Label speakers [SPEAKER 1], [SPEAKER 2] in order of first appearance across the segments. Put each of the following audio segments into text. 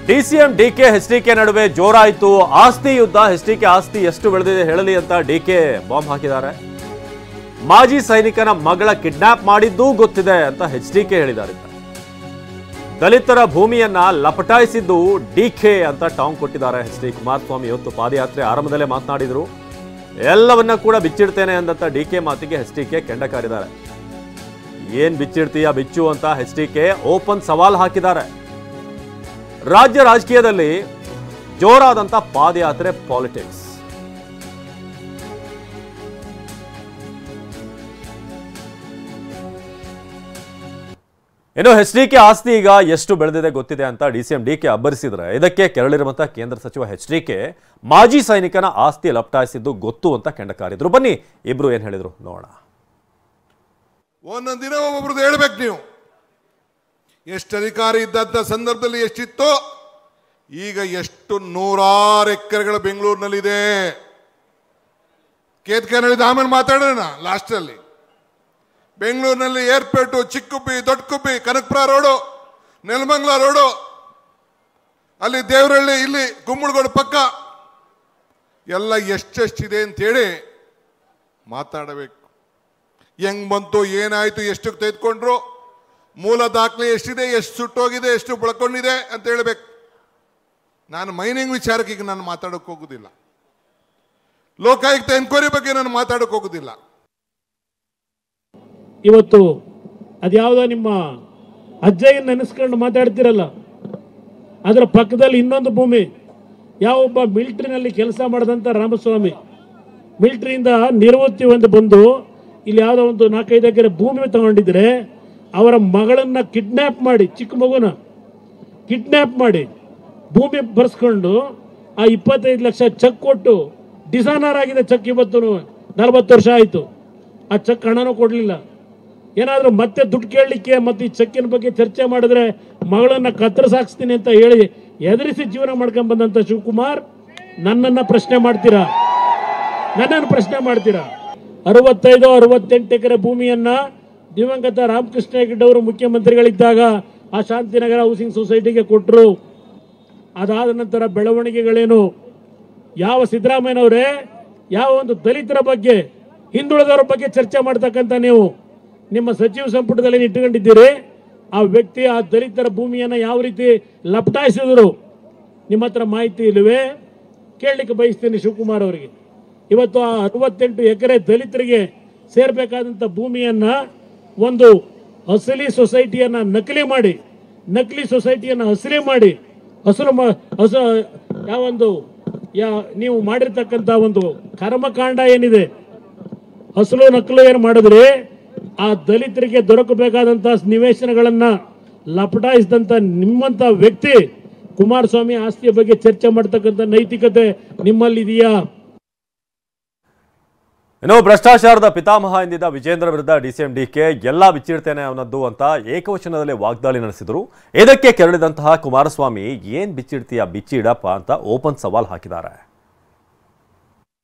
[SPEAKER 1] DCM DK HDK ನಡುವೆ ಜೋರಾಯಿತು ಆಸ್ತಿ ಯುದ್ಧ. ಎಚ್ಡಿಕೆ ಆಸ್ತಿ ಎಷ್ಟು ಬೆಳೆದಿದೆ ಹೇಳಲಿ ಅಂತ ಡಿಕೆ ಬಾಂಬ್ ಹಾಕಿದ್ದಾರೆ. ಮಾಜಿ ಸೈನಿಕನ ಮಗಳ ಕಿಡ್ನಾಪ್ ಮಾಡಿದ್ದೂ ಗೊತ್ತಿದೆ ಅಂತ ಎಚ್ಡಿಕೆ ಹೇಳಿದ್ದಾರೆ. ದಲಿತರ ಭೂಮಿಯನ್ನ ಲಪಟಾಯಿಸಿದ್ದು ಡಿಕೆ ಅಂತ ಟಾಂಗ್ ಕೊಟ್ಟಿದ್ದಾರೆ ಎಚ್ ಡಿ ಕುಮಾರಸ್ವಾಮಿ. ಇವತ್ತು ಪಾದಯಾತ್ರೆ ಆರಂಭದಲ್ಲೇ ಮಾತನಾಡಿದ್ರು. ಎಲ್ಲವನ್ನ ಕೂಡ ಬಿಚ್ಚಿಡ್ತೇನೆ ಅಂದಂತ ಡಿಕೆ ಮಾತಿಗೆ ಎಚ್ಡಿಕೆ ಕೆಂಡ ಕಾರಿದ್ದಾರೆ. ಏನ್ ಬಿಚ್ಚಿಡ್ತೀಯ ಬಿಚ್ಚು ಅಂತ ಎಚ್ಡಿಕೆ ಓಪನ್ ಸವಾಲ್ ಹಾಕಿದ್ದಾರೆ. ರಾಜ್ಯ ರಾಜಕೀಯದಲ್ಲಿ ಜೋರಾದಂತ ಪಾದಯಾತ್ರೆ ಪಾಲಿಟಿಕ್ಸ್. ಇನ್ನು ಎಚ್ಡಿಕೆ ಆಸ್ತಿ ಈಗ ಎಷ್ಟು ಬೆಳೆದಿದೆ ಗೊತ್ತಿದೆ ಅಂತ ಡಿಸಿಎಂ ಡಿಕೆ ಅಬ್ಬರಿಸಿದ್ರೆ, ಇದಕ್ಕೆ ಕೆರಳಿರುವಂತಹ ಕೇಂದ್ರ ಸಚಿವ ಎಚ್ಡಿಕೆ ಮಾಜಿ ಸೈನಿಕನ ಆಸ್ತಿ ಲಪಟಾಯಿಸಿದ್ದು ಗೊತ್ತು ಅಂತ ಕೆಂಡ ಕಾರಿದ್ರು. ಬನ್ನಿ ಇಬ್ರು ಏನ್ ಹೇಳಿದ್ರು ನೋಡೋಣ.
[SPEAKER 2] ಒಂದೊಂದು ದಿನ ಒಬ್ಬೊಬ್ರದ್ದು ಹೇಳ್ಬೇಕು. ನೀವು ಎಷ್ಟು ಅಧಿಕಾರ ಇದ್ದಂಥ ಸಂದರ್ಭದಲ್ಲಿ ಎಷ್ಟಿತ್ತೋ ಈಗ ಎಷ್ಟು ನೂರಾರು ಎಕರೆಗಳು ಬೆಂಗಳೂರಿನಲ್ಲಿದೆ. ಕೇತ್ಕನಹಳ್ಳಿ ಆಮೇಲೆ ಮಾತಾಡೋಣ. ಲಾಸ್ಟಲ್ಲಿ ಬೆಂಗಳೂರಿನಲ್ಲಿ ಏರ್ಪೇಟು, ಚಿಕ್ಕುಪ್ಪಿ, ದೊಡ್ಡಕುಪ್ಪಿ, ಕನಕಪುರ ರೋಡು, ನೆಲಮಂಗಲ ರೋಡು, ಅಲ್ಲಿ ದೇವರಹಳ್ಳಿ, ಇಲ್ಲಿ ಗುಮ್ಮಳಗೋಡು ಪಕ್ಕ ಎಲ್ಲ ಎಷ್ಟೆಷ್ಟಿದೆ ಅಂತೇಳಿ ಮಾತಾಡಬೇಕು. ಹೆಂಗ್ ಬಂತು, ಏನಾಯ್ತು, ಎಷ್ಟಕ್ಕೆ ತೆಗೆದುಕೊಂಡ್ರು, ಮೂಲ ದಾಖಲೆ ಎಷ್ಟಿದೆ, ಎಷ್ಟು ಸುಟ್ಟೋಗಿದೆ, ಎಷ್ಟು ಬಳಕೊಂಡಿದೆ ಅಂತ ಹೇಳ್ಬೇಕು. ನಾನು ಮೈನಿಂಗ್ ವಿಚಾರಕ್ಕೆ ಈಗ ನಾನು ಮಾತಾಡೋಕೆ ಹೋಗುದಿಲ್ಲ. ಲೋಕಾಯುಕ್ತ ಎನ್ಕ್ವೈರಿ ಬಗ್ಗೆ ನಾನು ಮಾತಾಡೋಕೆ ಹೋಗುದಿಲ್ಲ.
[SPEAKER 3] ಇವತ್ತು ಅದ್ಯಾವುದೋ ನಿಮ್ಮ ಅಜ್ಜಯ್ಯನ ನೆನೆಸ್ಕೊಂಡು ಮಾತಾಡ್ತಿರಲ್ಲ, ಅದರ ಪಕ್ಕದಲ್ಲಿ ಇನ್ನೊಂದು ಭೂಮಿ, ಯಾವೊಬ್ಬ ಮಿಲಿಟ್ರಿನಲ್ಲಿ ಕೆಲಸ ಮಾಡಿದಂಥ ರಾಮಸ್ವಾಮಿ ಮಿಲಿಟ್ರಿಯಿಂದ ನಿವೃತ್ತಿ ಒಂದು ಬಂದು ಇಲ್ಲಿ ಯಾವುದೋ ಒಂದು 4-5 ಎಕರೆ ಭೂಮಿ ತಗೊಂಡಿದ್ರೆ ಅವರ ಮಗಳನ್ನ ಕಿಡ್ನ್ಯಾಪ್ ಮಾಡಿ, ಚಿಕ್ಕ ಮಗುನ ಕಿಡ್ನ್ಯಾಪ್ ಮಾಡಿ ಭೂಮಿ ಬರ್ಸ್ಕೊಂಡು ಆ 25 ಲಕ್ಷ ಚೆಕ್ ಕೊಟ್ಟು ಡಿಸಾನರ್ ಆಗಿದೆ ಚೆಕ್. ಇವತ್ತು 40 ವರ್ಷ ಆಯಿತು, ಆ ಚೆಕ್ ಹಣನೂ ಕೊಡಲಿಲ್ಲ. ಏನಾದರೂ ಮತ್ತೆ ದುಡ್ಡು ಕೇಳಲಿಕ್ಕೆ ಮತ್ತು ಈ ಚೆಕ್ಕಿನ ಬಗ್ಗೆ ಚರ್ಚೆ ಮಾಡಿದ್ರೆ ಮಗಳನ್ನ ಕತ್ತರಿಸಾಕ್ಸ್ತೀನಿ ಅಂತ ಹೇಳಿ ಎದುರಿಸಿ ಜೀವನ ಮಾಡ್ಕೊಂಡು ಬಂದಂಥ ಶಿವಕುಮಾರ್ ನನ್ನನ್ನು ಪ್ರಶ್ನೆ ಮಾಡ್ತೀರಾ? 65-68 ಎಕರೆ ಭೂಮಿಯನ್ನ ದಿವಂಗತ ರಾಮಕೃಷ್ಣ ಹೆಗಡೆ ಅವರು ಮುಖ್ಯಮಂತ್ರಿಗಳಿದ್ದಾಗ ಆ ಶಾಂತಿನಗರ ಹೌಸಿಂಗ್ ಸೊಸೈಟಿಗೆ ಕೊಟ್ಟರು. ಅದಾದ ನಂತರ ಬೆಳವಣಿಗೆಗಳೇನು? ಯಾವ ಸಿದ್ದರಾಮಯ್ಯನವರೇ ಯಾವ ಒಂದು ದಲಿತರ ಬಗ್ಗೆ, ಹಿಂದುಳಿದವರ ಬಗ್ಗೆ ಚರ್ಚೆ ಮಾಡ್ತಕ್ಕಂಥ ನೀವು ನಿಮ್ಮ ಸಚಿವ ಸಂಪುಟದಲ್ಲಿ ಇಟ್ಟುಕೊಂಡಿದ್ದೀರಿ. ಆ ವ್ಯಕ್ತಿ ಆ ದಲಿತರ ಭೂಮಿಯನ್ನು ಯಾವ ರೀತಿ ಲಪಟಾಯಿಸಿದ್ರು ನಿಮ್ಮ ಹತ್ರ ಮಾಹಿತಿ ಇಲ್ಲವೇ? ಕೇಳಲಿಕ್ಕೆ ಬಯಸ್ತೀನಿ ಶಿವಕುಮಾರ್ ಅವರಿಗೆ. ಇವತ್ತು ಆ 68 ಎಕರೆ ದಲಿತರಿಗೆ ಸೇರ್ಬೇಕಾದಂಥ ಭೂಮಿಯನ್ನ ಒಂದು ಅಸಲಿ ಸೊಸೈಟಿಯನ್ನ ನಕಲಿ ಸೊಸೈಟಿಯನ್ನು ಅಸಲಿ ಮಾಡಿ ನೀವು ಮಾಡಿರ್ತಕ್ಕಂಥ ಒಂದು ಕರ್ಮಕಾಂಡ ಏನಿದೆ, ಅಸಲು ನಕಲು ಏನು ಮಾಡಿದ್ರೆ ಆ ದಲಿತರಿಗೆ ದೊರಕಬೇಕಾದಂತ ನಿವೇಶನಗಳನ್ನ ಲಪಟಾಯಿಸಿದಂತ ನಿಮ್ಮಂತ ವ್ಯಕ್ತಿ ಕುಮಾರಸ್ವಾಮಿ ಆಸ್ತಿಯ ಬಗ್ಗೆ ಚರ್ಚೆ ಮಾಡ್ತಕ್ಕಂಥ ನೈತಿಕತೆ ನಿಮ್ಮಲ್ಲಿದೆಯಾ?
[SPEAKER 1] ಇನ್ನು ಭ್ರಷ್ಟಾಚಾರದ ಪಿತಾಮಹ ಎಂದಿದ್ದ ವಿಜೇಂದ್ರ ವಿರುದ್ಧ ಡಿಸಿಎಂ ಡಿಕೆ ಎಲ್ಲಾ ಬಿಚ್ಚಿಡ್ತೇನೆ ಅವನದ್ದು ಅಂತ ಏಕವಚನದಲ್ಲಿ ವಾಗ್ದಾಳಿ ನಡೆಸಿದ್ರು. ಇದಕ್ಕೆ ಕೆರಳಿದಂತಹ ಕುಮಾರಸ್ವಾಮಿ ಏನ್ ಬಿಚ್ಚಿಡ್ತೀಯ ಬಿಚ್ಚಿಡಪ್ಪ ಅಂತ ಓಪನ್ ಸವಾಲ್ ಹಾಕಿದ್ದಾರೆ.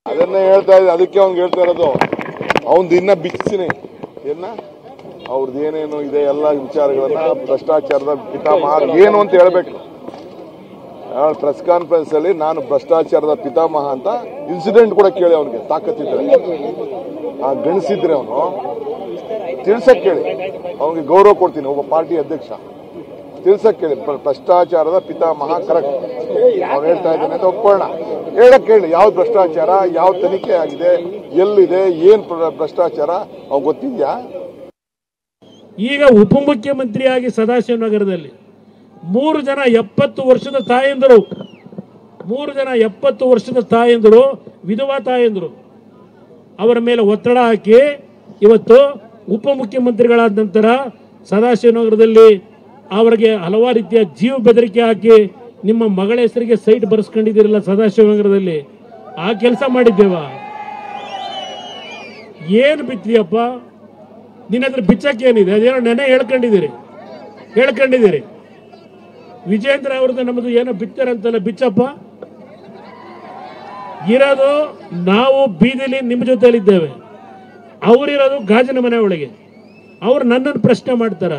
[SPEAKER 2] ಅದನ್ನೇ ಹೇಳ್ತಾ ಇದ್ದೆ, ಅದಕ್ಕೆ ಅವ್ನಿಗೆ ಹೇಳ್ತಾ ಇರೋದು, ಅವನ್ ಇನ್ನ ಬಿಚ್ಚಿನಿ ಅವ್ರದ್ದು ಏನೇನು ಇದೆ ಎಲ್ಲ ವಿಚಾರಗಳನ್ನ ಭ್ರಷ್ಟಾಚಾರದ ಪಿತಾಮಹ ಏನು ಅಂತ ಹೇಳ್ಬೇಕು. ಪ್ರೆಸ್ ಕಾನ್ಫರೆನ್ಸ್ ಅಲ್ಲಿ ನಾನು ಭ್ರಷ್ಟಾಚಾರದ ಪಿತಾಮಹ ಅಂತ ಇನ್ಸಿಡೆಂಟ್ ಕೂಡ ಕೇಳಿ ಅವನಿಗೆ ತಾಕತ್ತಿದ್ರೆ, ಆ ಗಣಿಸಿದ್ರೆ ಅವನು ತಿಳ್ಸಕ್ ಕೇಳಿ, ಅವನಿಗೆ ಗೌರವ ಕೊಡ್ತೀನಿ. ಒಬ್ಬ ಪಾರ್ಟಿ ಅಧ್ಯಕ್ಷ ತಿಳ್ಸಕ್ ಕೇಳಿ, ಭ್ರಷ್ಟಾಚಾರದ ಪಿತಾಮಹ ಕರೆಕ್ಟ್ ಅವ್ನು ಹೇಳ್ತಾ ಇದ್ದಾನೆ ಅಂತ ಒಪ್ಕೊಳ್ಳೋಣ. ಹೇಳಕ್ ಹೇಳಿ, ಯಾವ್ದು ಭ್ರಷ್ಟಾಚಾರ, ಯಾವ ತನಿಖೆ ಆಗಿದೆ, ಎಲ್ಲಿದೆ, ಏನ್ ಭ್ರಷ್ಟಾಚಾರ ಅವ್ನು ಗೊತ್ತಿದ್ಯಾ?
[SPEAKER 3] ಈಗ ಉಪಮುಖ್ಯಮಂತ್ರಿಯಾಗಿ ಸದಾಶಿವನಗರದಲ್ಲಿ 3 ಜನ 70 ವರ್ಷದ ತಾಯಂದರು, 3 ಜನ 70 ವರ್ಷದ ತಾಯಂದರು, ವಿಧವಾ ತಾಯಂದರು, ಅವರ ಮೇಲೆ ಒತ್ತಡ ಹಾಕಿ ಇವತ್ತು ಉಪಮುಖ್ಯಮಂತ್ರಿಗಳಾದ ನಂತರ ಸದಾಶಿವನಗರದಲ್ಲಿ ಅವರಿಗೆ ಹಲವಾರು ರೀತಿಯ ಜೀವ ಬೆದರಿಕೆ ಹಾಕಿ ನಿಮ್ಮ ಮಗಳ ಹೆಸರಿಗೆ ಸೈಟ್ ಬರ್ಸ್ಕೊಂಡಿದ್ದೀರಲ್ಲ ಸದಾಶಿವನಗರದಲ್ಲಿ, ಆ ಕೆಲಸ ಮಾಡಿದ್ದೇವ? ಏನು ಬಿತ್ತಿದೆಯಪ್ಪ ನಿನ್ನ ಹತ್ರ? ಬಿಚ್ಚಕ್ಕೆ ಏನಿದೆ? ಅದೇನೋ ನೆನೆ ಹೇಳ್ಕೊಂಡಿದ್ದೀರಿ. ವಿಜೇಂದ್ರ ಅವ್ರದ್ದು ನಮ್ಮದು ಏನೋ ಬಿತ್ತಾರಂತಲ್ಲ, ಬಿಚ್ಚಪ್ಪ. ಇರೋದು ನಾವು ಬೀದಿಲಿ ನಿಮ್ಮ ಜೊತೆಲಿದ್ದೇವೆ, ಅವರಿರೋದು ಗಾಜಿನ ಮನೆ ಒಳಗೆ. ಅವ್ರು ನನ್ನನ್ನು ಪ್ರಶ್ನೆ ಮಾಡ್ತಾರ.